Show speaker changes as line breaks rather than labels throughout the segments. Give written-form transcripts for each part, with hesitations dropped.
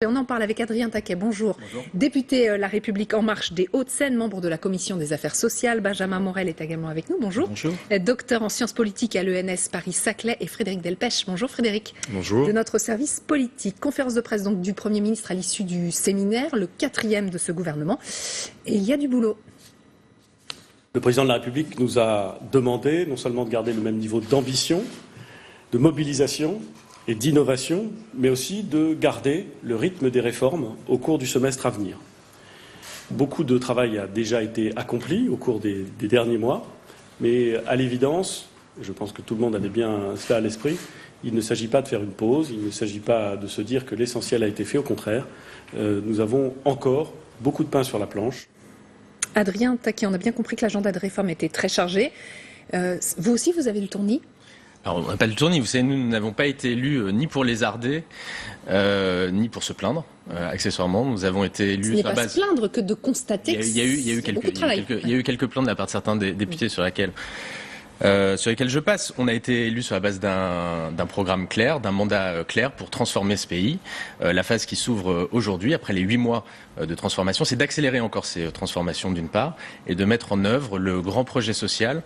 On en parle avec Adrien Taquet, bonjour.
Bonjour.
Député La République En Marche des Hauts-de-Seine, membre de la Commission des Affaires sociales. Benjamin Morel est également avec nous, bonjour.
Bonjour.
Docteur en sciences politiques à l'ENS Paris-Saclay et Frédéric Delpech. Bonjour Frédéric.
Bonjour.
De notre service politique. Conférence de presse donc du Premier ministre à l'issue du séminaire, le 4e de ce gouvernement. Et il y a du boulot.
Le président de la République nous a demandé non seulement de garder le même niveau d'ambition, de mobilisation et d'innovation, mais aussi de garder le rythme des réformes au cours du semestre à venir. Beaucoup de travail a déjà été accompli au cours des derniers mois, mais à l'évidence, je pense que tout le monde avait bien cela à l'esprit, il ne s'agit pas de faire une pause, il ne s'agit pas de se dire que l'essentiel a été fait, au contraire, nous avons encore beaucoup de pain sur la planche.
Adrien Taquet, on a bien compris que l'agenda de réforme était très chargé. Vous aussi, vous avez le tournis ?
Alors, on n'a pas le tournis. Vous savez, nous n'avons pas été élus ni pour lézarder, ni pour se plaindre. Accessoirement, nous avons été élus.
Ce n'est pas se plaindre que de constater qu'il y a eu
quelques plaintes de la part de certains députés sur lesquels je passe. On a été élus sur la base d'un programme clair, d'un mandat clair pour transformer ce pays. La phase qui s'ouvre aujourd'hui, après les 8 mois de transformation, c'est d'accélérer encore ces transformations d'une part et de mettre en œuvre le grand projet social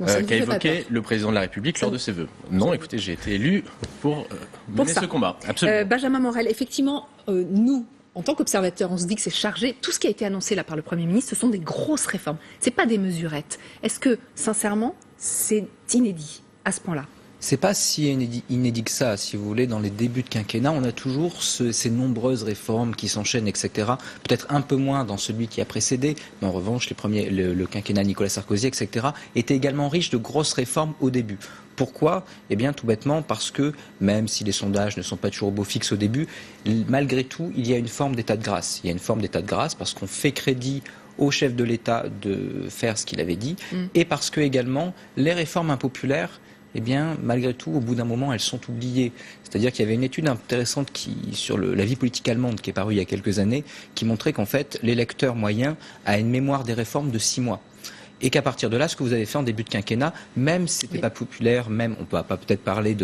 qu'a évoqué le président de la République lors de ses vœux. Non, écoutez, j'ai été élu pour mener ce combat. Absolument.
Benjamin Morel, effectivement, nous, en tant qu'observateurs, on se dit que c'est chargé. Tout ce qui a été annoncé là par le Premier ministre, ce sont des grosses réformes. Ce n'est pas des mesurettes. Est-ce que, sincèrement, c'est inédit à ce point-là?
C'est pas si inédit que ça, si vous voulez. Dans les débuts de quinquennat, on a toujours ces nombreuses réformes qui s'enchaînent, etc. Peut-être un peu moins dans celui qui a précédé, mais en revanche, le quinquennat Nicolas Sarkozy, etc., était également riche de grosses réformes au début. Pourquoi ? Eh bien, tout bêtement, parce que, même si les sondages ne sont pas toujours beau fixe au début, malgré tout, il y a une forme d'état de grâce. Il y a une forme d'état de grâce parce qu'on fait crédit au chef de l'État de faire ce qu'il avait dit, et parce que, également, les réformes impopulaires, eh bien, malgré tout, au bout d'un moment, elles sont oubliées. C'est-à-dire qu'il y avait une étude intéressante sur la vie politique allemande qui est parue il y a quelques années, qui montrait qu'en fait, l'électeur moyen a une mémoire des réformes de 6 mois. Et qu'à partir de là, ce que vous avez fait en début de quinquennat, même si c'était pas populaire, même on peut pas peut-être parler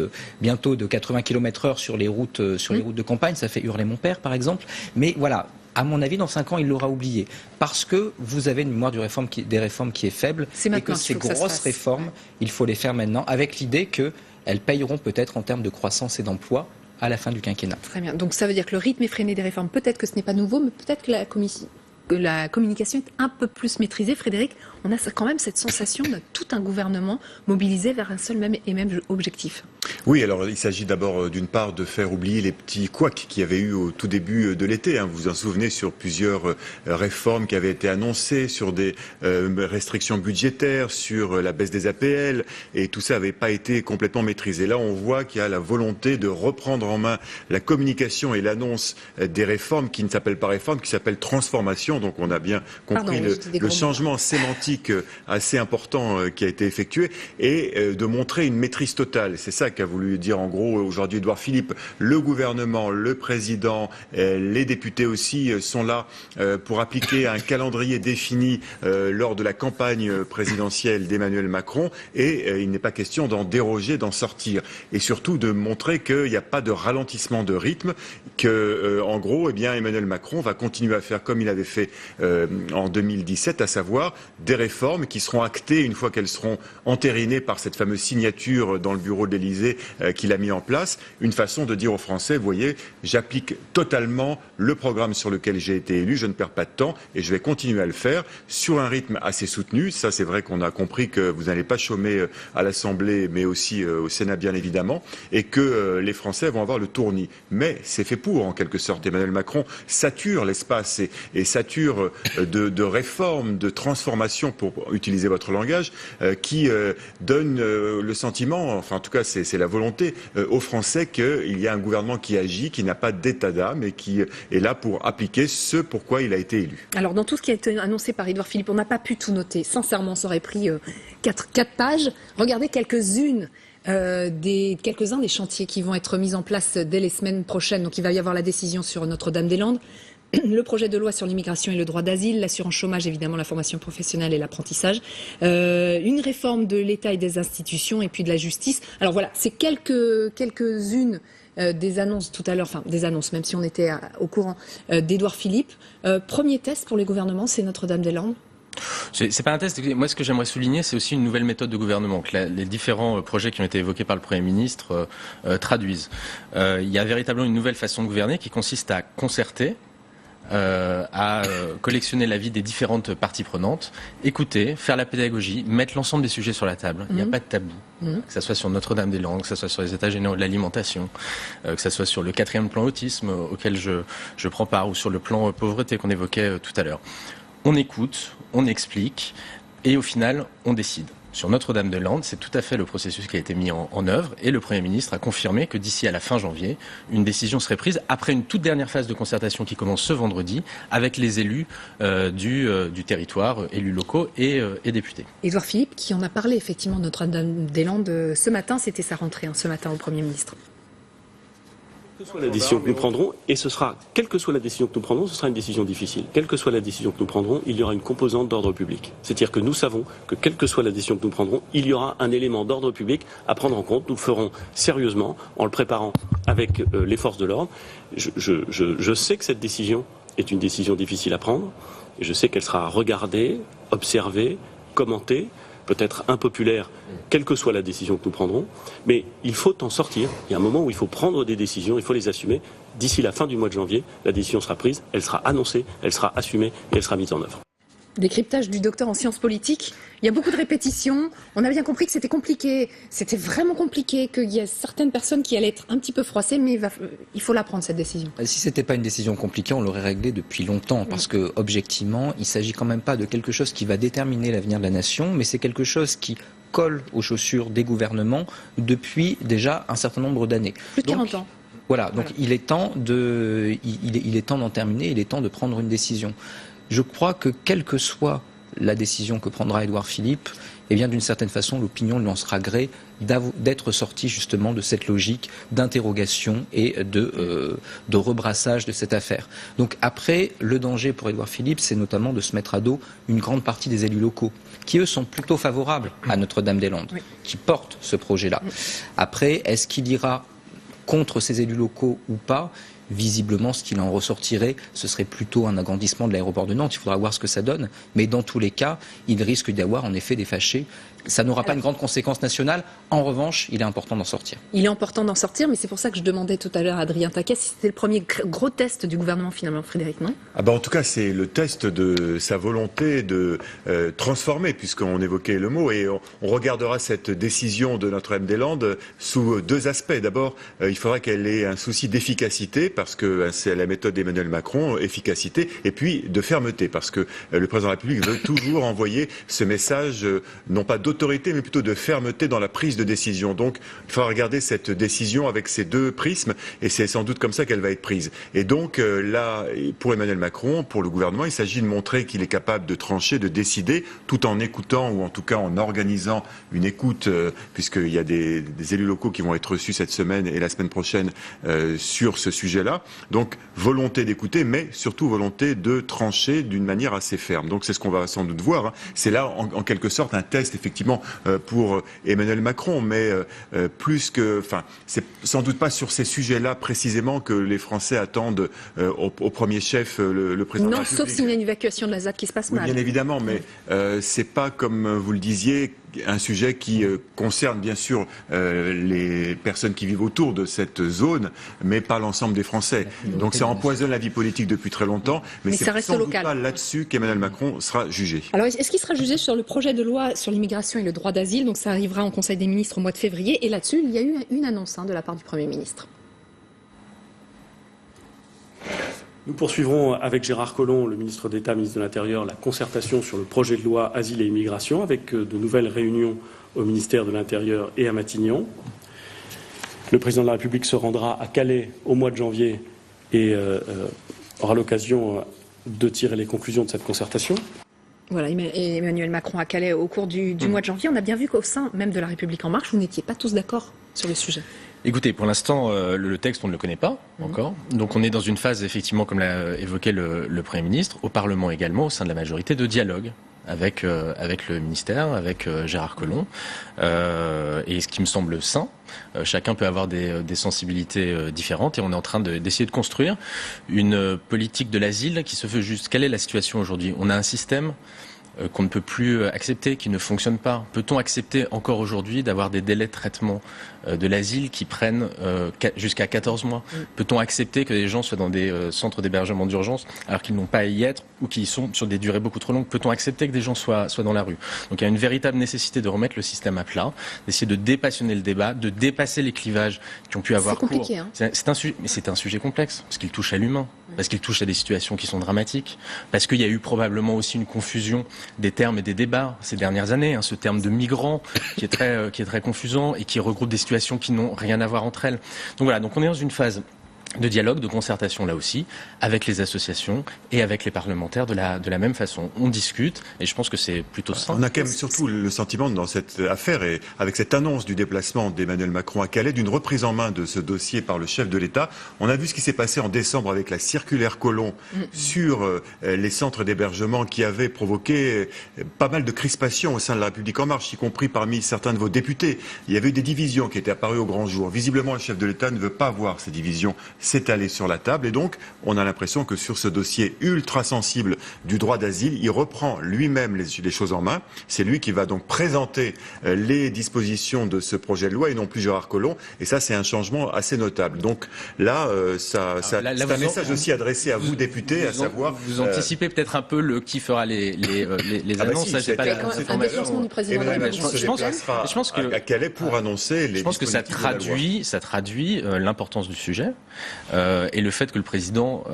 bientôt de 80 km/h sur les routes de campagne, ça fait hurler mon père par exemple, mais voilà. À mon avis, dans 5 ans, il l'aura oublié. Parce que vous avez une mémoire des réformes qui est faible. Et que ces grosses réformes, il faut les faire maintenant, avec l'idée qu'elles payeront peut-être en termes de croissance et d'emploi à la fin du quinquennat.
Très bien. Donc ça veut dire que le rythme effréné des réformes, peut-être que ce n'est pas nouveau, mais peut-être que la communication est un peu plus maîtrisée. Frédéric, on a quand même cette sensation de tout un gouvernement mobilisé vers un seul et même objectif.
Oui, alors il s'agit d'abord d'une part de faire oublier les petits couacs qu'il y avait eu au tout début de l'été. Vous vous en souvenez, sur plusieurs réformes qui avaient été annoncées, sur des restrictions budgétaires, sur la baisse des APL, et tout ça n'avait pas été complètement maîtrisé. Là, on voit qu'il y a la volonté de reprendre en main la communication et l'annonce des réformes qui ne s'appellent pas réformes, qui s'appellent transformation. Donc on a bien compris le changement sémantique assez important qui a été effectué, et de montrer une maîtrise totale. C'est ça qu'a voulu dire en gros aujourd'hui Édouard Philippe. Le gouvernement, le président, les députés aussi sont là pour appliquer un calendrier défini lors de la campagne présidentielle d'Emmanuel Macron, et il n'est pas question d'en déroger, d'en sortir, et surtout de montrer qu'il n'y a pas de ralentissement de rythme, que en gros, eh bien, Emmanuel Macron va continuer à faire comme il avait fait en 2017, à savoir des réformes qui seront actées une fois qu'elles seront entérinées par cette fameuse signature dans le bureau de l'Élysée qu'il a mis en place, une façon de dire aux Français, vous voyez, j'applique totalement le programme sur lequel j'ai été élu, je ne perds pas de temps et je vais continuer à le faire sur un rythme assez soutenu. Ça, c'est vrai qu'on a compris que vous n'allez pas chômer à l'Assemblée, mais aussi au Sénat, bien évidemment, et que les Français vont avoir le tournis. Mais c'est fait pour, en quelque sorte. Emmanuel Macron sature l'espace et sature de réformes, de transformations, pour utiliser votre langage, qui donnent le sentiment, enfin en tout cas c'est la volonté aux Français qu'il y a un gouvernement qui agit, qui n'a pas d'état d'âme et qui est là pour appliquer ce pourquoi il a été élu.
Alors dans tout ce qui a été annoncé par Édouard Philippe, on n'a pas pu tout noter. Sincèrement, ça aurait pris 4 pages. Regardez quelques-uns des chantiers qui vont être mis en place dès les semaines prochaines. Donc il va y avoir la décision sur Notre-Dame-des-Landes, le projet de loi sur l'immigration et le droit d'asile, l'assurance chômage, évidemment la formation professionnelle et l'apprentissage, une réforme de l'État et des institutions et puis de la justice. Alors voilà, c'est quelques-unes des annonces tout à l'heure, enfin des annonces, même si on était au courant d'Édouard Philippe. Premier test pour les gouvernements, c'est Notre-Dame-des-Landes.
C'est pas un test. Moi, ce que j'aimerais souligner, c'est aussi une nouvelle méthode de gouvernement que les différents projets qui ont été évoqués par le Premier ministre traduisent. Il y a véritablement une nouvelle façon de gouverner qui consiste à concerter, à collectionner l'avis des différentes parties prenantes, écouter, faire la pédagogie, mettre l'ensemble des sujets sur la table. Il n'y a pas de tabou. Que ça soit sur Notre-Dame-des-Landes, que ça soit sur les états généraux de l'alimentation, que ça soit sur le 4e plan autisme auquel je prends part, ou sur le plan pauvreté qu'on évoquait tout à l'heure. On écoute, on explique, et au final, on décide. Sur Notre-Dame-des-Landes, c'est tout à fait le processus qui a été mis en œuvre, et le Premier ministre a confirmé que d'ici à la fin janvier, une décision serait prise après une toute dernière phase de concertation qui commence ce vendredi avec les élus du territoire, élus locaux et députés.
Édouard Philippe, qui en a parlé effectivement de Notre-Dame-des-Landes ce matin, c'était sa rentrée ce matin au Premier ministre.
Quelle que soit la décision que nous prendrons, et ce sera, quelle que soit la décision que nous prendrons, ce sera une décision difficile. Quelle que soit la décision que nous prendrons, il y aura une composante d'ordre public. C'est-à-dire que nous savons que quelle que soit la décision que nous prendrons, il y aura un élément d'ordre public à prendre en compte. Nous le ferons sérieusement, en le préparant avec les forces de l'ordre. Je sais que cette décision est une décision difficile à prendre, et je sais qu'elle sera regardée, observée, commentée, peut-être impopulaire, quelle que soit la décision que nous prendrons, mais il faut en sortir. Il y a un moment où il faut prendre des décisions, il faut les assumer. D'ici la fin du mois de janvier, la décision sera prise, elle sera annoncée, elle sera assumée et elle sera mise en œuvre.
Décryptage du docteur en sciences politiques. Il y a beaucoup de répétitions. On a bien compris que c'était compliqué. C'était vraiment compliqué, qu'il y a certaines personnes qui allaient être un petit peu froissées, mais il faut la prendre, cette décision.
Si c'était pas une décision compliquée, on l'aurait réglée depuis longtemps, parce que objectivement, il s'agit quand même pas de quelque chose qui va déterminer l'avenir de la nation, mais c'est quelque chose qui colle aux chaussures des gouvernements depuis déjà un certain nombre d'années.
Plus de 40 ans.
Voilà, donc il est temps d'en terminer, il est temps de prendre une décision. Je crois que quelle que soit la décision que prendra Édouard Philippe, eh bien d'une certaine façon, l'opinion lui en sera gré d'être sorti justement de cette logique d'interrogation et de rebrassage de cette affaire. Donc après, le danger pour Édouard Philippe, c'est notamment de se mettre à dos une grande partie des élus locaux, qui eux sont plutôt favorables à Notre-Dame-des-Landes, qui portent ce projet-là. Après, est-ce qu'il ira contre ces élus locaux ou pas ? Visiblement, ce qu'il en ressortirait, ce serait plutôt un agrandissement de l'aéroport de Nantes. Il faudra voir ce que ça donne. Mais dans tous les cas, il risque d'y avoir en effet des fâchés. Ça n'aura pas une grande conséquence nationale. En revanche, il est important d'en sortir.
Il est important d'en sortir, mais c'est pour ça que je demandais tout à l'heure à Adrien Taquet si c'était le premier gros test du gouvernement finalement, Frédéric, non ?
En tout cas, c'est le test de sa volonté de transformer, puisqu'on évoquait le mot, et on regardera cette décision de Notre-Dame-des-Landes sous deux aspects. D'abord, il faudra qu'elle ait un souci d'efficacité, parce que c'est la méthode d'Emmanuel Macron, efficacité, et puis de fermeté, parce que le président de la République veut toujours envoyer ce message, non pas d'autorité, mais plutôt de fermeté dans la prise de décision. Donc, il faudra regarder cette décision avec ces deux prismes, et c'est sans doute comme ça qu'elle va être prise. Et donc, là, pour Emmanuel Macron, pour le gouvernement, il s'agit de montrer qu'il est capable de trancher, de décider, tout en écoutant, ou en tout cas en organisant une écoute, puisqu'il y a des élus locaux qui vont être reçus cette semaine et la semaine prochaine sur ce sujet-là. Donc, volonté d'écouter, mais surtout volonté de trancher d'une manière assez ferme. Donc, c'est ce qu'on va sans doute voir. C'est là, en quelque sorte, un test, effectivement, pour Emmanuel Macron, mais c'est sans doute pas sur ces sujets-là précisément que les Français attendent au premier chef le président de la République.
Non, sauf s'il y a une évacuation de la ZAD qui se passe mal.
Bien évidemment, mais c'est pas, comme vous le disiez, un sujet qui concerne bien sûr les personnes qui vivent autour de cette zone, mais pas l'ensemble des Français. Donc ça empoisonne la vie politique depuis très longtemps, mais c'est sans doute pas là-dessus qu'Emmanuel Macron sera jugé.
Alors est-ce qu'il sera jugé sur le projet de loi sur l'immigration et le droit d'asile? Donc ça arrivera en Conseil des ministres au mois de février, et là-dessus il y a eu une annonce de la part du Premier ministre.
Nous poursuivrons avec Gérard Collomb, le ministre d'État, ministre de l'Intérieur, la concertation sur le projet de loi Asile et Immigration, avec de nouvelles réunions au ministère de l'Intérieur et à Matignon. Le président de la République se rendra à Calais au mois de janvier et aura l'occasion de tirer les conclusions de cette concertation.
Voilà, Emmanuel Macron à Calais au cours du mois de janvier. On a bien vu qu'au sein même de La République En Marche, vous n'étiez pas tous d'accord sur le sujet.
Écoutez, pour l'instant, le texte, on ne le connaît pas encore. Donc on est dans une phase, effectivement, comme l'a évoqué le Premier ministre, au Parlement également, au sein de la majorité, de dialogue avec le ministère, avec Gérard Collomb, et ce qui me semble sain. Chacun peut avoir des sensibilités différentes, et on est en train d'essayer de construire une politique de l'asile qui se veut juste. Quelle est la situation aujourd'hui ? On a un système qu'on ne peut plus accepter, qui ne fonctionne pas. Peut-on accepter encore aujourd'hui d'avoir des délais de traitement de l'asile qui prennent jusqu'à 14 mois ? Peut-on accepter que les gens soient dans des centres d'hébergement d'urgence alors qu'ils n'ont pas à y être ou qu'ils sont sur des durées beaucoup trop longues ? Peut-on accepter que des gens soient dans la rue ? Donc il y a une véritable nécessité de remettre le système à plat, d'essayer de dépassionner le débat, de dépasser les clivages qui ont pu avoir cours.
C'est compliqué, hein.
C'est un sujet complexe, parce qu'il touche à l'humain, parce qu'il touche à des situations qui sont dramatiques, parce qu'il y a eu probablement aussi une confusion des termes et des débats ces dernières années, ce terme de migrant qui est très confusant et qui regroupe des situations qui n'ont rien à voir entre elles. Donc voilà, donc on est dans une phase de dialogue, de concertation là aussi, avec les associations et avec les parlementaires de la même façon. On discute et je pense que c'est plutôt sain.
On a quand même surtout le sentiment dans cette affaire et avec cette annonce du déplacement d'Emmanuel Macron à Calais, d'une reprise en main de ce dossier par le chef de l'État. On a vu ce qui s'est passé en décembre avec la circulaire Collomb sur les centres d'hébergement qui avait provoqué pas mal de crispations au sein de la République En Marche, y compris parmi certains de vos députés. Il y avait eu des divisions qui étaient apparues au grand jour. Visiblement, le chef de l'État ne veut pas voir ces divisions s'étaler sur la table et donc on a l'impression que sur ce dossier ultra sensible du droit d'asile, il reprend lui-même les choses en main. C'est lui qui va donc présenter les dispositions de ce projet de loi et non plus Gérard Collomb, et ça c'est un changement assez notable. Donc là, c'est un message aussi adressé à vous députés, à savoir...
Vous anticipez peut-être un peu qui fera les annonces.
Ça,
c'est pas un déplacement du président de la République.
Je pense que
à Calais pour annoncer les...
Je pense que ça traduit l'importance du sujet. Et le fait que le président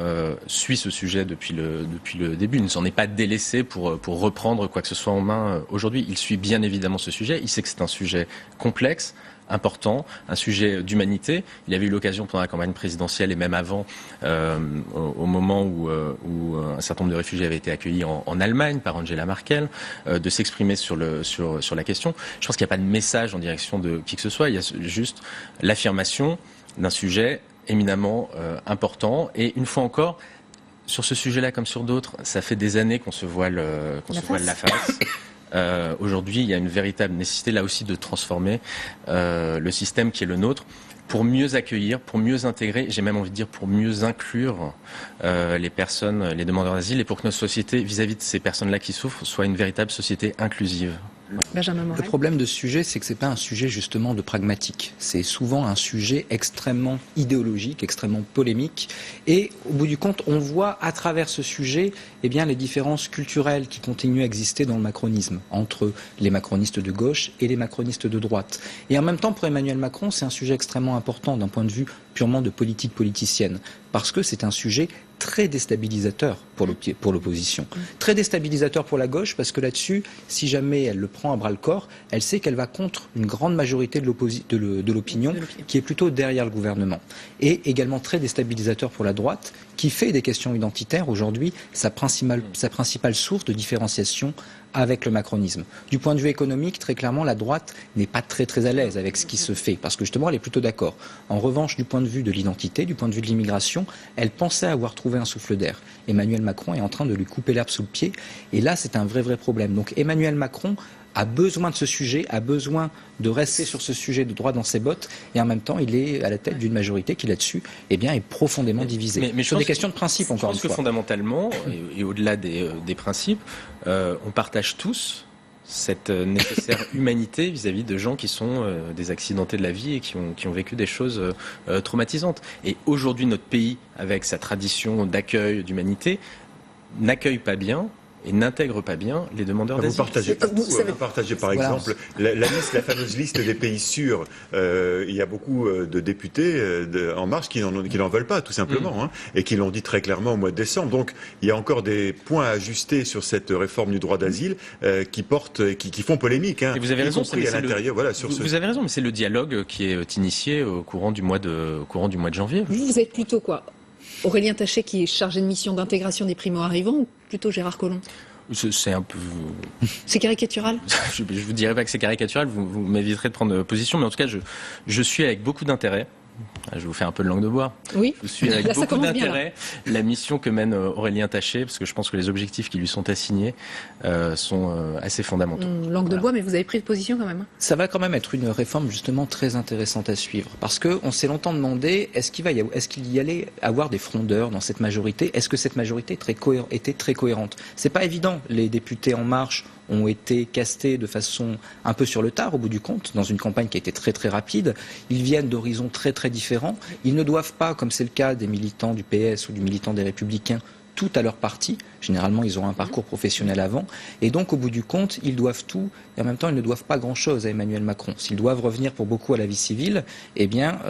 suit ce sujet depuis le début, il ne s'en est pas délaissé pour reprendre quoi que ce soit en main aujourd'hui. Il suit bien évidemment ce sujet. Il sait que c'est un sujet complexe, important, un sujet d'humanité. Il avait eu l'occasion pendant la campagne présidentielle et même avant, au moment où un certain nombre de réfugiés avaient été accueillis en Allemagne par Angela Merkel, de s'exprimer sur la question. Je pense qu'il n'y a pas de message en direction de qui que ce soit. Il y a juste l'affirmation d'un sujet éminemment important. Et une fois encore, sur ce sujet-là comme sur d'autres, ça fait des années qu'on se voile la face. Aujourd'hui, il y a une véritable nécessité là aussi de transformer le système qui est le nôtre pour mieux accueillir, pour mieux intégrer, j'ai même envie de dire pour mieux inclure les personnes, les demandeurs d'asile, et pour que notre société, vis-à-vis de ces personnes-là qui souffrent, soit une véritable société inclusive.
Benjamin Morel.
Le problème de ce sujet, c'est que c'est pas un sujet justement de pragmatique. C'est souvent un sujet extrêmement idéologique, extrêmement polémique. Et au bout du compte, on voit à travers ce sujet, eh bien, les différences culturelles qui continuent à exister dans le macronisme, entre les macronistes de gauche et les macronistes de droite. Et en même temps, pour Emmanuel Macron, c'est un sujet extrêmement important d'un point de vue purement de politique politicienne. Parce que c'est un sujet très déstabilisateur pour l'opposition. Très déstabilisateur pour la gauche, parce que là-dessus, si jamais elle le prend à bras-le-corps, elle sait qu'elle va contre une grande majorité de l'opinion qui est plutôt derrière le gouvernement. Et également très déstabilisateur pour la droite, qui fait des questions identitaires aujourd'hui sa principale source de différenciation avec le macronisme. Du point de vue économique, très clairement, la droite n'est pas très à l'aise avec ce qui se fait, parce que justement, elle est plutôt d'accord. En revanche, du point de vue de l'identité, du point de vue de l'immigration, elle pensait avoir trouvé un souffle d'air. Emmanuel Macron est en train de lui couper l'herbe sous le pied, et là, c'est un vrai problème. Donc Emmanuel Macron a besoin de ce sujet, a besoin de rester sur ce sujet de droit dans ses bottes, et en même temps, il est à la tête d'une majorité qui, là-dessus, eh bien, est profondément divisée. Mais sur des questions de principe, encore une fois.
Je pense que fondamentalement, et au-delà des principes, on partage tous cette nécessaire humanité vis-à-vis de gens qui sont des accidentés de la vie et qui ont vécu des choses traumatisantes. Et aujourd'hui, notre pays, avec sa tradition d'accueil, d'humanité, n'accueille pas bien et n'intègre pas bien les demandeurs d'asile.
Vous partagez par exemple la fameuse liste des pays sûrs. Il y a beaucoup de députés En Marche qui n'en veulent pas, tout simplement, et qui l'ont dit très clairement au mois de décembre. Donc il y a encore des points à ajuster sur cette réforme du droit d'asile qui font polémique.
Et vous avez raison,
vous
avez raison, mais c'est le dialogue qui est initié au courant du mois de janvier.
Vous êtes plutôt quoi ? Aurélien Taché, qui est chargé de mission d'intégration des primo-arrivants, ou plutôt Gérard Collomb ?
C'est un peu...
C'est caricatural ?
Je vous dirais pas que c'est caricatural, vous m'éviterez de prendre position, mais en tout cas, je suis avec beaucoup d'intérêt Je vais vous faire un peu de langue de bois.
Oui.
Je suis avec
Là, ça
beaucoup
commence bien,
d'intérêt la mission que mène Aurélien Taché, parce que je pense que les objectifs qui lui sont assignés sont assez fondamentaux.
Langue de bois, mais vous avez pris de position quand même.
Ça va quand même être une réforme justement très intéressante à suivre, parce que on s'est longtemps demandé est-ce qu'il y allait avoir des frondeurs dans cette majorité, est-ce que cette majorité était très cohérente. C'est pas évident. Les députés En Marche ont été castés de façon un peu sur le tard au bout du compte, dans une campagne qui a été très très rapide. Ils viennent d'horizons très très différents. Ils ne doivent pas, comme c'est le cas des militants du PS ou du militant des Républicains, tout à leur parti. Généralement, ils ont un parcours professionnel avant. Et donc, au bout du compte, ils doivent tout. Et en même temps, ils ne doivent pas grand-chose à Emmanuel Macron. S'ils doivent revenir pour beaucoup à la vie civile, eh bien,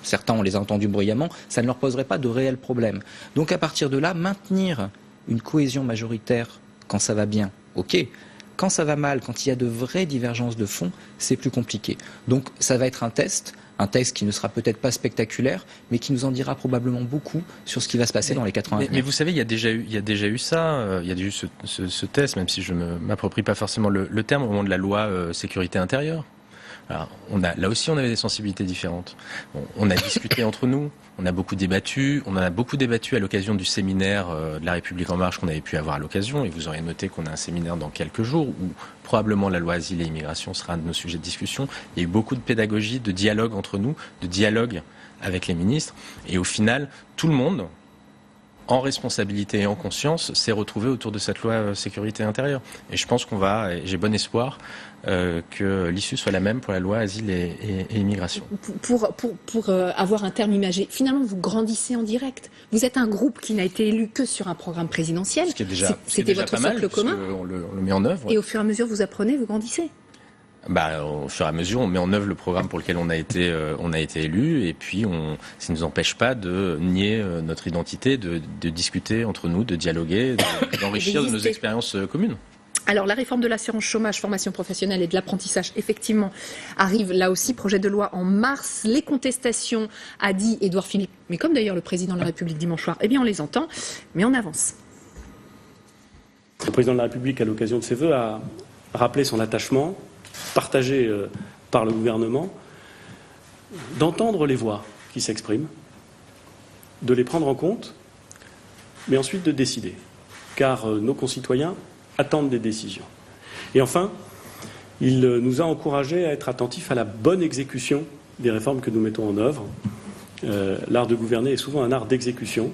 certains, on les a entendus bruyamment, ça ne leur poserait pas de réels problèmes. Donc, à partir de là, maintenir une cohésion majoritaire quand ça va bien, ok. Quand ça va mal, quand il y a de vraies divergences de fond, c'est plus compliqué. Donc ça va être un test qui ne sera peut-être pas spectaculaire, mais qui nous en dira probablement beaucoup sur ce qui va se passer dans les 4 ans à venir.
Mais vous savez, il y a déjà eu ça, il y a déjà eu ce test, même si je ne m'approprie pas forcément le terme, au moment de la loi sécurité intérieure. Alors, là aussi, on avait des sensibilités différentes. On a discuté entre nous, on a beaucoup débattu, on en a beaucoup débattu à l'occasion du séminaire de La République En Marche qu'on avait pu avoir à l'occasion, et vous aurez noté qu'on a un séminaire dans quelques jours où probablement la loi Asile et Immigration sera un de nos sujets de discussion. Il y a eu beaucoup de pédagogie, de dialogue entre nous, de dialogue avec les ministres, et au final, tout le monde, en responsabilité et en conscience, s'est retrouvé autour de cette loi sécurité intérieure. Et je pense j'ai bon espoir que l'issue soit la même pour la loi Asile et Immigration.
Pour avoir un terme imagé, finalement, vous grandissez en direct. Vous êtes un groupe qui n'a été élu que sur un programme présidentiel. C'était votre socle commun.
On le met en œuvre.
Et au fur et à mesure, vous apprenez, vous grandissez.
Au fur et à mesure, on met en œuvre le programme pour lequel on a été élu, et puis ça ne nous empêche pas de nier notre identité, de discuter entre nous, de dialoguer, d'enrichir de nos expériences communes.
Alors, la réforme de l'assurance chômage, formation professionnelle et de l'apprentissage, effectivement, arrive là aussi, projet de loi en mars. Les contestations, a dit Édouard Philippe, mais comme d'ailleurs le président de la République dimanche soir, eh bien on les entend, mais on avance.
Le président de la République, à l'occasion de ses vœux, a rappelé son attachement, partagé par le gouvernement, d'entendre les voix qui s'expriment, de les prendre en compte, mais ensuite de décider. Car nos concitoyens attendent des décisions. Et enfin, il nous a encouragés à être attentifs à la bonne exécution des réformes que nous mettons en œuvre. L'art de gouverner est souvent un art d'exécution.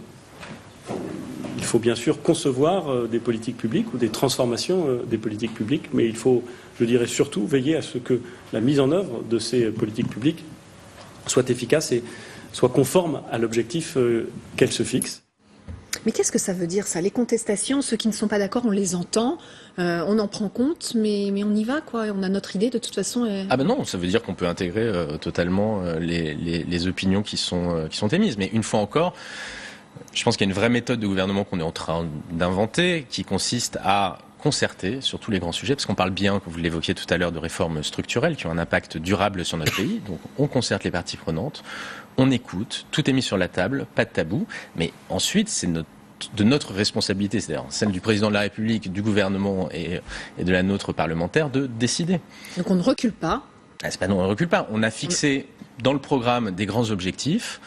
Il faut bien sûr concevoir des politiques publiques ou des transformations des politiques publiques, mais il faut, je dirais surtout, veiller à ce que la mise en œuvre de ces politiques publiques soit efficace et soit conforme à l'objectif qu'elles se fixent.
Mais qu'est-ce que ça veut dire, ça? Les contestations, ceux qui ne sont pas d'accord, on les entend, on en prend compte, mais on y va, quoi. On a notre idée, de toute façon.
Ah ben non, ça veut dire qu'on peut intégrer totalement les opinions qui sont émises. Mais une fois encore, je pense qu'il y a une vraie méthode de gouvernement qu'on est en train d'inventer, qui consiste à concerter sur tous les grands sujets, parce qu'on parle bien, comme vous l'évoquiez tout à l'heure, de réformes structurelles qui ont un impact durable sur notre pays. Donc on concerte les parties prenantes, on écoute, tout est mis sur la table, pas de tabou, mais ensuite c'est de notre responsabilité, c'est-à-dire celle du président de la République, du gouvernement et de la nôtre parlementaire, de décider.
Donc on ne recule pas.
Ah, c'est pas non, on ne recule pas. On a fixé dans le programme des grands objectifs.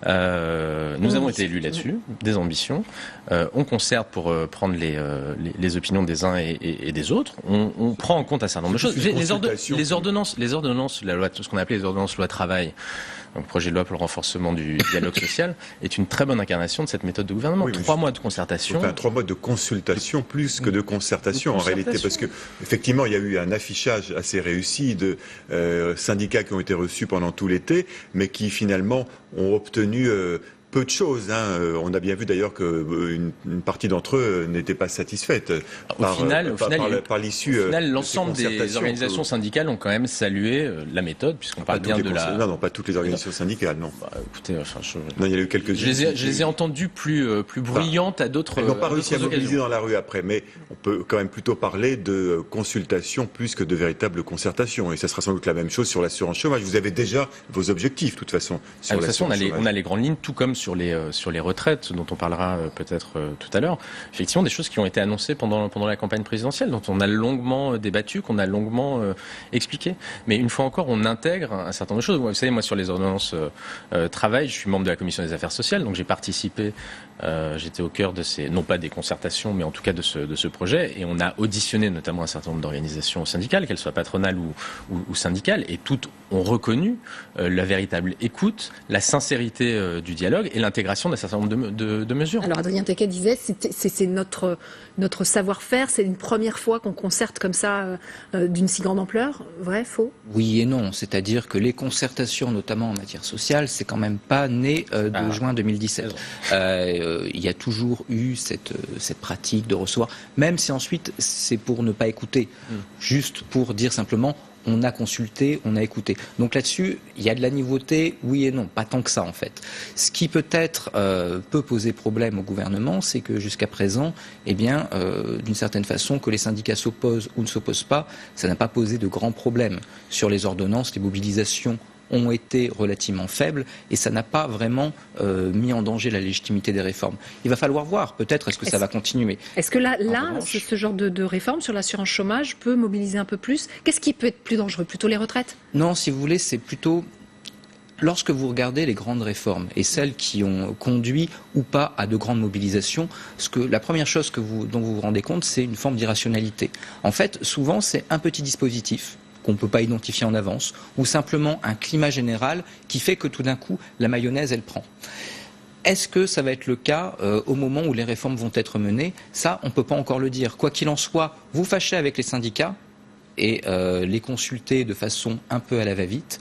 Nous avons été élus là-dessus, des ambitions. On concerte pour prendre les opinions des uns et des autres. On prend en compte un certain nombre de choses. Les ordonnances, la loi, ce qu'on a appelé les ordonnances loi travail, donc projet de loi pour le renforcement du dialogue social, est une très bonne incarnation de cette méthode de gouvernement. 3 mois de concertation.
Enfin, 3 mois de consultation plus que de concertation en réalité, parce que effectivement il y a eu un affichage assez réussi de syndicats qui ont été reçus pendant tout l'été, mais qui finalement ont obtenu peu de choses. On a bien vu d'ailleurs qu'une partie d'entre eux n'était pas satisfaite par l'issue.
Au final, l'ensemble des organisations syndicales ont quand même salué la méthode, puisqu'on parle bien de la...
Non, pas toutes les organisations syndicales, non.
Écoutez,
non, il y a eu quelques-unes.
Je les ai entendues plus bruyantes à d'autres occasions.
Ils n'ont pas réussi à mobiliser dans la rue après, mais on peut quand même plutôt parler de consultation plus que de véritable concertation. Et ça sera sans doute la même chose sur l'assurance chômage. Vous avez déjà vos objectifs, de toute façon.
De toute façon, on a les grandes lignes, tout comme sur les retraites, dont on parlera peut-être tout à l'heure, effectivement des choses qui ont été annoncées pendant la campagne présidentielle, dont on a longuement débattu, qu'on a longuement expliqué. Mais une fois encore, on intègre un certain nombre de choses. Vous savez, moi sur les ordonnances travail, je suis membre de la commission des affaires sociales, donc j'ai participé, j'étais au cœur de ces, non pas des concertations, mais en tout cas de ce projet, et on a auditionné notamment un certain nombre d'organisations syndicales, qu'elles soient patronales ou syndicales, et toutes ont reconnu la véritable écoute, la sincérité du dialogue et l'intégration d'un certain nombre de mesures.
Alors Adrien Taquet disait, c'est notre savoir-faire, c'est une première fois qu'on concerte comme ça d'une si grande ampleur. Vrai, faux?
Oui et non, c'est-à-dire que les concertations, notamment en matière sociale, c'est quand même pas né de juin 2017. Il y a toujours eu cette pratique de recevoir, même si ensuite c'est pour ne pas écouter, juste pour dire simplement on a consulté, on a écouté. Donc là-dessus, il y a de la nouveauté, oui et non, pas tant que ça en fait. Ce qui peut-être peut poser problème au gouvernement, c'est que jusqu'à présent, d'une certaine façon, que les syndicats s'opposent ou ne s'opposent pas, ça n'a pas posé de grands problèmes. Sur les ordonnances, les mobilisations ont été relativement faibles et ça n'a pas vraiment mis en danger la légitimité des réformes. Il va falloir voir, peut-être, est-ce que ça va continuer.
Est-ce que là ce genre de réforme sur l'assurance chômage peut mobiliser un peu plus? Qu'est-ce qui peut être plus dangereux? Plutôt les retraites?
Non, si vous voulez, c'est plutôt... Lorsque vous regardez les grandes réformes et celles qui ont conduit ou pas à de grandes mobilisations, la première chose dont vous vous rendez compte, c'est une forme d'irrationalité. En fait, souvent, c'est un petit dispositif qu'on ne peut pas identifier en avance, ou simplement un climat général qui fait que tout d'un coup, la mayonnaise, elle prend. Est-ce que ça va être le cas au moment où les réformes vont être menées? Ça, on ne peut pas encore le dire. Quoi qu'il en soit, vous fâchez avec les syndicats et les consulter de façon un peu à la va-vite,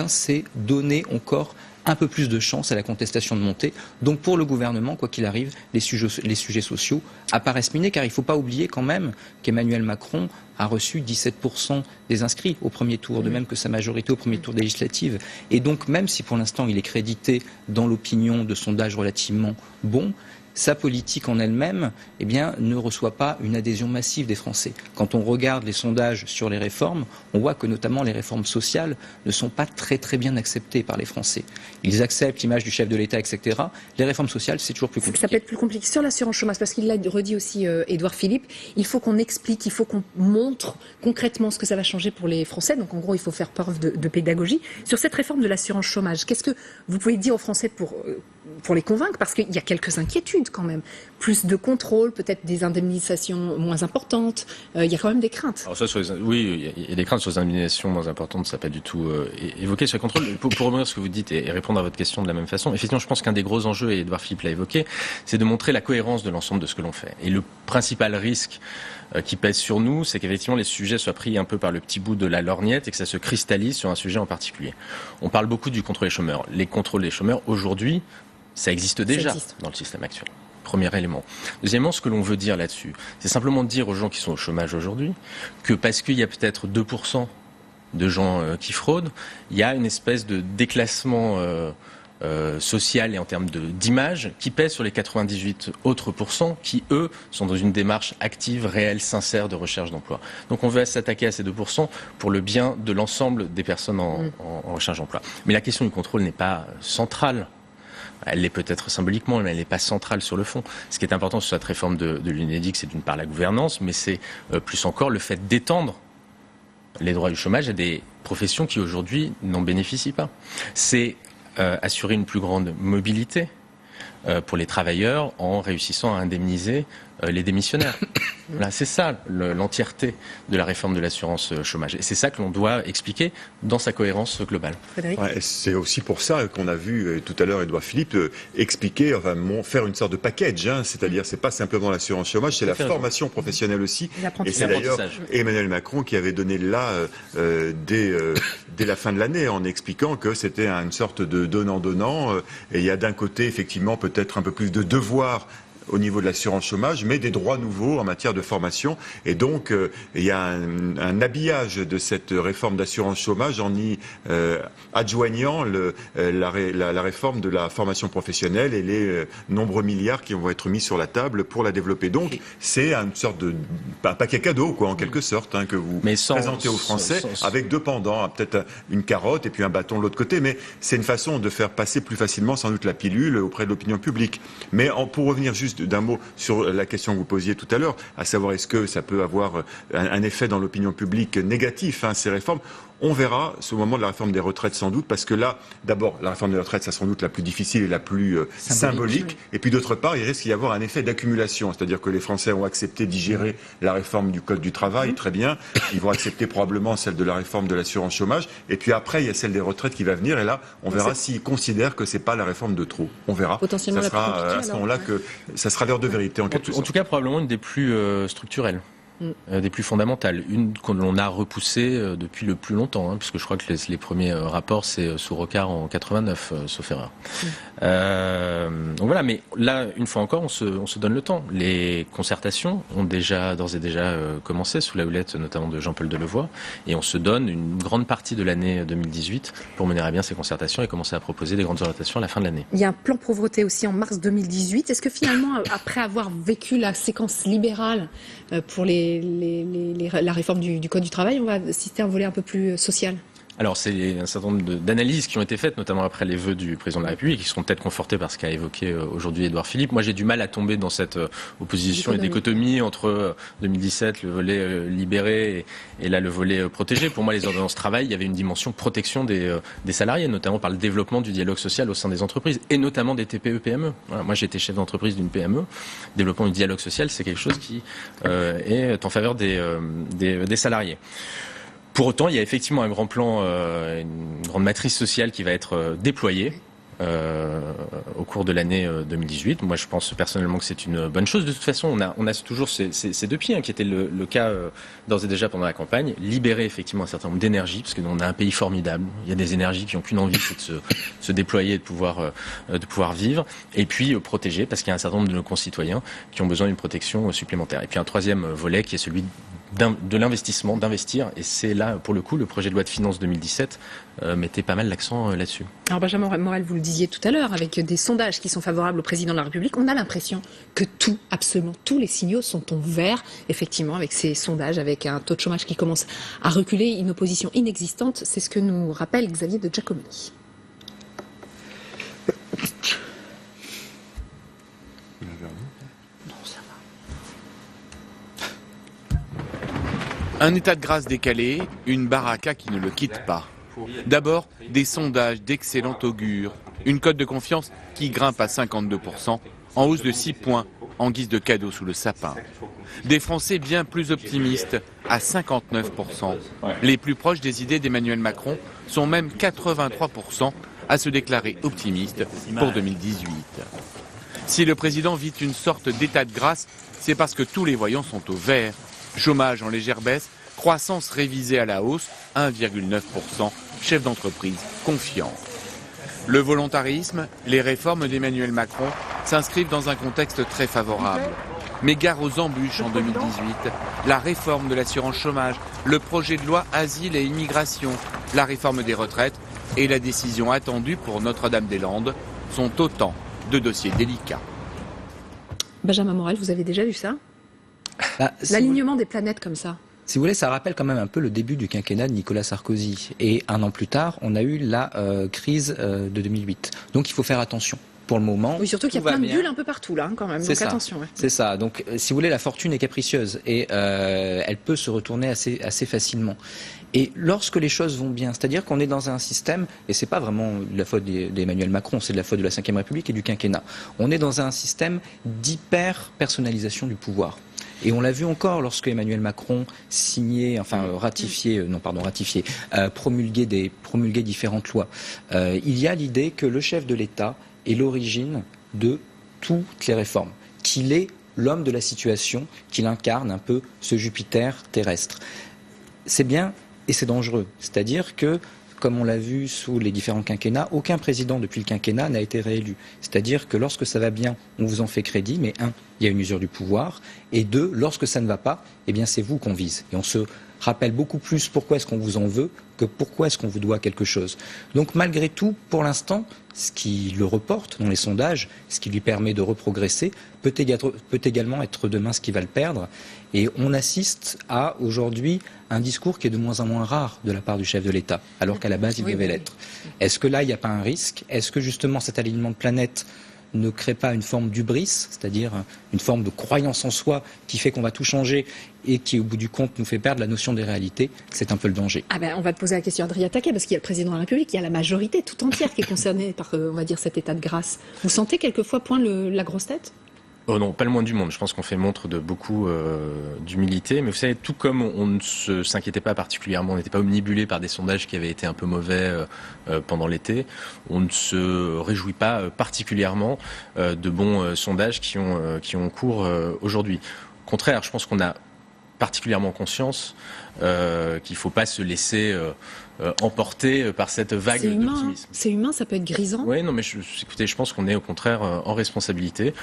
c'est donner encore un peu plus de chance à la contestation de monter. Donc pour le gouvernement, quoi qu'il arrive, les sujets sociaux apparaissent minés, car il ne faut pas oublier quand même qu'Emmanuel Macron a reçu 17% des inscrits au premier tour, de même que sa majorité au premier tour des législatives. Et donc même si pour l'instant il est crédité dans l'opinion de sondages relativement bons, sa politique en elle-même ne reçoit pas une adhésion massive des Français. Quand on regarde les sondages sur les réformes, on voit que notamment les réformes sociales ne sont pas très très bien acceptées par les Français. Ils acceptent l'image du chef de l'État, etc. Les réformes sociales, c'est toujours plus compliqué.
Ça peut être plus compliqué sur l'assurance chômage, parce qu'il l'a redit aussi Édouard Philippe, il faut qu'on explique, il faut qu'on montre concrètement ce que ça va changer pour les Français. Donc en gros, il faut faire preuve de pédagogie. Sur cette réforme de l'assurance chômage, qu'est-ce que vous pouvez dire aux Français pour les convaincre? Parce qu'il y a quelques inquiétudes quand même. Plus de contrôle, peut-être des indemnisations moins importantes. Il y a quand même des craintes.
Alors ça, oui, il y a des craintes sur les indemnisations moins importantes, ça n'a pas du tout évoqué sur le contrôle. Pour rebondir sur ce que vous dites et répondre à votre question de la même façon, effectivement, je pense qu'un des gros enjeux, et Édouard Philippe l'a évoqué, c'est de montrer la cohérence de l'ensemble de ce que l'on fait. Et le principal risque qui pèse sur nous, c'est qu'effectivement les sujets soient pris un peu par le petit bout de la lorgnette et que ça se cristallise sur un sujet en particulier. On parle beaucoup du contrôle des chômeurs. Les contrôles des chômeurs, aujourd'hui, ça existe déjà dans le système actuel. Premier élément. Deuxièmement, ce que l'on veut dire là-dessus, c'est simplement dire aux gens qui sont au chômage aujourd'hui que parce qu'il y a peut-être 2% de gens qui fraudent, il y a une espèce de déclassement social et en termes d'image qui pèse sur les 98 autres pourcents qui, eux, sont dans une démarche active, réelle, sincère de recherche d'emploi. Donc on veut s'attaquer à ces 2% pour le bien de l'ensemble des personnes en recherche d'emploi. Mais la question du contrôle n'est pas centrale. Elle l'est peut-être symboliquement, mais elle n'est pas centrale sur le fond. Ce qui est important sur cette réforme de l'UNEDIC, c'est d'une part la gouvernance, mais c'est plus encore le fait d'étendre les droits du chômage à des professions qui aujourd'hui n'en bénéficient pas. C'est assurer une plus grande mobilité pour les travailleurs en réussissant à indemniser les démissionnaires. Voilà, c'est ça l'entièreté de la réforme de l'assurance chômage. Et c'est ça que l'on doit expliquer dans sa cohérence globale.
Ouais, c'est aussi pour ça qu'on a vu tout à l'heure Édouard Philippe expliquer, faire une sorte de package. C'est-à-dire, c'est pas simplement l'assurance chômage, c'est la formation professionnelle aussi. Et c'est d'ailleurs Emmanuel Macron qui avait donné là dès la fin de l'année en expliquant que c'était une sorte de donnant-donnant. Et il y a d'un côté effectivement peut-être un peu plus de devoir au niveau de l'assurance chômage, mais des droits nouveaux en matière de formation. Et donc, il y a un habillage de cette réforme d'assurance chômage en y adjoignant la réforme de la formation professionnelle et les nombreux milliards qui vont être mis sur la table pour la développer. Donc, c'est une sorte de paquet cadeau, quoi, en quelque sorte, que vous présentez aux Français avec deux pendants, peut-être une carotte et puis un bâton de l'autre côté. Mais c'est une façon de faire passer plus facilement, sans doute, la pilule auprès de l'opinion publique. Mais pour revenir juste d'un mot sur la question que vous posiez tout à l'heure, à savoir est-ce que ça peut avoir un effet dans l'opinion publique négatif, ces réformes. On verra au moment de la réforme des retraites sans doute, parce que là, d'abord, la réforme des retraites, ça sera sans doute la plus difficile et la plus symbolique. Et puis d'autre part, il risque d'y avoir un effet d'accumulation, c'est-à-dire que les Français ont accepté d'y gérer la réforme du Code du travail, très bien. Ils vont accepter probablement celle de la réforme de l'assurance chômage. Et puis après, il y a celle des retraites qui va venir. Et là, on verra s'ils considèrent que c'est pas la réforme de trop. On verra.
Potentiellement
ça sera à ce moment-là que ça sera l'heure de vérité en quelque sorte.
En tout cas, probablement une des plus structurelles. Des plus fondamentales, une qu'on a repoussée depuis le plus longtemps, puisque je crois que les premiers rapports c'est sous Rocard en 89, sauf erreur. Donc voilà, mais là, une fois encore, on se donne le temps. Les concertations ont d'ores et déjà commencé sous la houlette notamment de Jean-Paul Delevoye, et on se donne une grande partie de l'année 2018 pour mener à bien ces concertations et commencer à proposer des grandes orientations à la fin de l'année.
Il y a un plan pauvreté aussi en mars 2018. Est-ce que finalement, après avoir vécu la séquence libérale pour la réforme du Code du travail, on va assister à un volet un peu plus social?
Alors, c'est un certain nombre d'analyses qui ont été faites, notamment après les vœux du président de la République, qui seront peut-être confortées par ce qu'a évoqué aujourd'hui Édouard Philippe. Moi, j'ai du mal à tomber dans cette opposition et dichotomie entre 2017, le volet libéré, et là, le volet protégé. Pour moi, les ordonnances travail, il y avait une dimension protection des salariés, notamment par le développement du dialogue social au sein des entreprises, et notamment des TPE-PME. Voilà, moi, j'étais chef d'entreprise d'une PME. Développement du dialogue social, c'est quelque chose qui est en faveur des salariés. Pour autant, il y a effectivement un grand plan, une grande matrice sociale qui va être déployée au cours de l'année 2018. Moi, je pense personnellement que c'est une bonne chose. De toute façon, on a toujours ces deux pieds, qui était le cas d'ores et déjà pendant la campagne. Libérer effectivement un certain nombre d'énergies, parce que on a un pays formidable. Il y a des énergies qui n'ont qu'une envie, c'est de se déployer, de pouvoir vivre. Et puis protéger, parce qu'il y a un certain nombre de nos concitoyens qui ont besoin d'une protection supplémentaire. Et puis un troisième volet qui est celui de l'investissement, d'investir, et c'est là, pour le coup, le projet de loi de finances 2017 mettait pas mal l'accent là-dessus.
Alors Benjamin Morel, vous le disiez tout à l'heure, avec des sondages qui sont favorables au président de la République, on a l'impression que absolument tous les signaux sont en vert, effectivement, avec ces sondages, avec un taux de chômage qui commence à reculer, une opposition inexistante, c'est ce que nous rappelle Xavier de Giacomini.
Un état de grâce décalé, une baraka qui ne le quitte pas. D'abord, des sondages d'excellent augure, une cote de confiance qui grimpe à 52%, en hausse de 6 points en guise de cadeau sous le sapin. Des Français bien plus optimistes, à 59%. Les plus proches des idées d'Emmanuel Macron sont même 83% à se déclarer optimistes pour 2018. Si le président vit une sorte d'état de grâce, c'est parce que tous les voyants sont au vert. Chômage en légère baisse, croissance révisée à la hausse, 1,9%, chef d'entreprise confiant. Le volontarisme, les réformes d'Emmanuel Macron s'inscrivent dans un contexte très favorable. Mais gare aux embûches en 2018, la réforme de l'assurance chômage, le projet de loi asile et immigration, la réforme des retraites et la décision attendue pour Notre-Dame-des-Landes sont autant de dossiers délicats.
Benjamin Morel, vous avez déjà vu ça? L'alignement des planètes comme ça.
Si vous voulez, ça rappelle quand même un peu le début du quinquennat de Nicolas Sarkozy. Et un an plus tard, on a eu la crise de 2008. Donc il faut faire attention. Pour le moment,
oui, surtout qu'il y a plein de bulles un peu partout là, quand même. Donc attention. Ouais.
C'est ça. Donc, si vous voulez, la fortune est capricieuse et elle peut se retourner assez facilement. Et lorsque les choses vont bien, c'est-à-dire qu'on est dans un système, et c'est pas vraiment de la faute d'Emmanuel Macron, c'est de la faute de la Ve République et du quinquennat. On est dans un système d'hyper-personnalisation du pouvoir. Et on l'a vu encore lorsque Emmanuel Macron promulguait différentes lois. Il y a l'idée que le chef de l'État est l'origine de toutes les réformes, qu'il est l'homme de la situation, qu'il incarne un peu ce Jupiter terrestre. C'est bien et c'est dangereux. C'est-à-dire que comme on l'a vu sous les différents quinquennats, aucun président depuis le quinquennat n'a été réélu. C'est-à-dire que lorsque ça va bien, on vous en fait crédit, mais un, il y a une usure du pouvoir, et deux, lorsque ça ne va pas, eh bien c'est vous qu'on vise. Et on se rappelle beaucoup plus pourquoi est-ce qu'on vous en veut que pourquoi est-ce qu'on vous doit quelque chose. Donc malgré tout, pour l'instant, ce qui le reporte dans les sondages, ce qui lui permet de reprogresser, peut également être demain ce qui va le perdre. Et on assiste à aujourd'hui un discours qui est de moins en moins rare de la part du chef de l'État, alors qu'à la base il devait l'être. Est-ce que là il n'y a pas un risque? Est-ce que justement cet alignement de planète ne crée pas une forme d'hubris, c'est-à-dire une forme de croyance en soi qui fait qu'on va tout changer et qui, au bout du compte, nous fait perdre la notion des réalités? C'est un peu le danger.
On va te poser la question à Adrien Taquet, parce qu'il y a le président de la République, il y a la majorité tout entière qui est concernée par, on va dire, cet état de grâce. Vous sentez quelquefois point la grosse tête?
Oh non, pas le moins du monde. Je pense qu'on fait montre de beaucoup d'humilité. Mais vous savez, tout comme on ne s'inquiétait pas particulièrement, on n'était pas omnibulé par des sondages qui avaient été un peu mauvais pendant l'été, on ne se réjouit pas particulièrement de bons sondages qui ont cours aujourd'hui. Au contraire, je pense qu'on a particulièrement conscience qu'il ne faut pas se laisser emporter par cette vague d'optimisme.
C'est humain, ça peut être grisant.
Oui, non, mais écoutez, je pense qu'on est au contraire en responsabilité.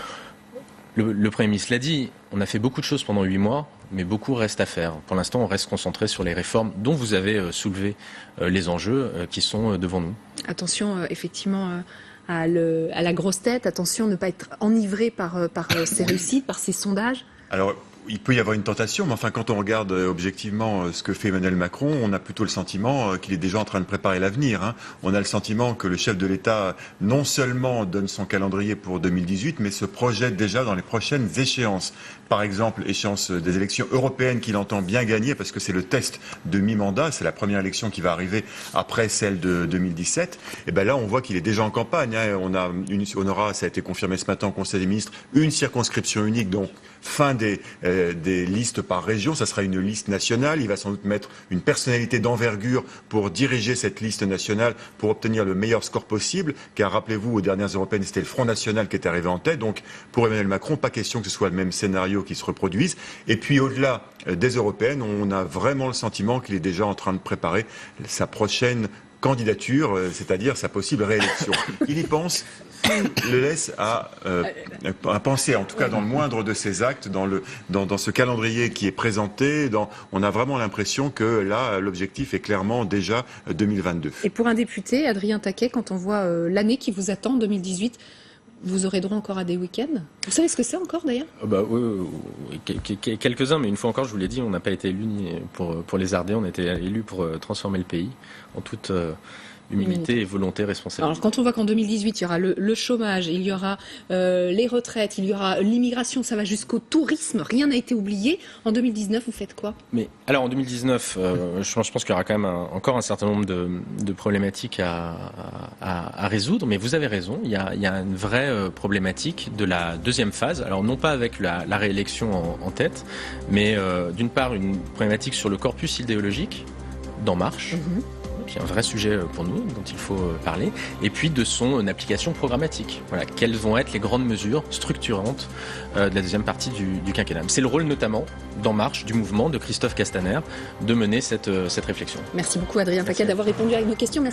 Le Premier ministre l'a dit, on a fait beaucoup de choses pendant 8 mois, mais beaucoup reste à faire. Pour l'instant, on reste concentré sur les réformes dont vous avez soulevé les enjeux qui sont devant nous.
Attention, effectivement, à la grosse tête, attention, ne pas être enivré par ces réussites, par ces sondages.
Alors, il peut y avoir une tentation, mais enfin, quand on regarde objectivement ce que fait Emmanuel Macron, on a plutôt le sentiment qu'il est déjà en train de préparer l'avenir. On a le sentiment que le chef de l'État non seulement donne son calendrier pour 2018, mais se projette déjà dans les prochaines échéances. Par exemple, échéance des élections européennes qu'il entend bien gagner, parce que c'est le test de mi-mandat, c'est la première élection qui va arriver après celle de 2017. Et bien là, on voit qu'il est déjà en campagne. On aura, ça a été confirmé ce matin au Conseil des ministres, une circonscription unique, donc fin des listes par région. Ça sera une liste nationale. Il va sans doute mettre une personnalité d'envergure pour diriger cette liste nationale pour obtenir le meilleur score possible. Car rappelez-vous, aux dernières européennes, c'était le Front National qui était arrivé en tête. Donc pour Emmanuel Macron, pas question que ce soit le même scénario qui se reproduise. Et puis au-delà des européennes, on a vraiment le sentiment qu'il est déjà en train de préparer sa prochaine candidature, c'est-à-dire sa possible réélection. Il y pense, le laisse à penser, en tout cas dans le moindre de ses actes, dans ce calendrier qui est présenté, on a vraiment l'impression que là, l'objectif est clairement déjà 2022.
Et pour un député, Adrien Taquet, quand on voit l'année qui vous attend, 2018, vous aurez droit encore à des week-ends? Vous savez ce que c'est encore d'ailleurs?
Oui, quelques-uns, mais une fois encore, je vous l'ai dit, on n'a pas été élus pour les Ardennais, on a été élus pour transformer le pays en toute humilité et volonté responsable.
Alors quand on voit qu'en 2018, il y aura le chômage, il y aura les retraites, il y aura l'immigration, ça va jusqu'au tourisme, rien n'a été oublié. En 2019, vous faites quoi?
Mais alors en 2019, je pense qu'il y aura quand même encore un certain nombre de problématiques à résoudre, mais vous avez raison, il y a une vraie problématique de la deuxième phase. Alors non pas avec la réélection en tête, mais d'une part une problématique sur le corpus idéologique d'En Marche. Qui est un vrai sujet pour nous, dont il faut parler, et puis de son application programmatique. Voilà, quelles vont être les grandes mesures structurantes de la deuxième partie du quinquennat. C'est le rôle notamment d'En Marche, du mouvement, de Christophe Castaner, de mener cette réflexion.
Merci beaucoup Adrien Taquet d'avoir répondu à nos questions. Merci.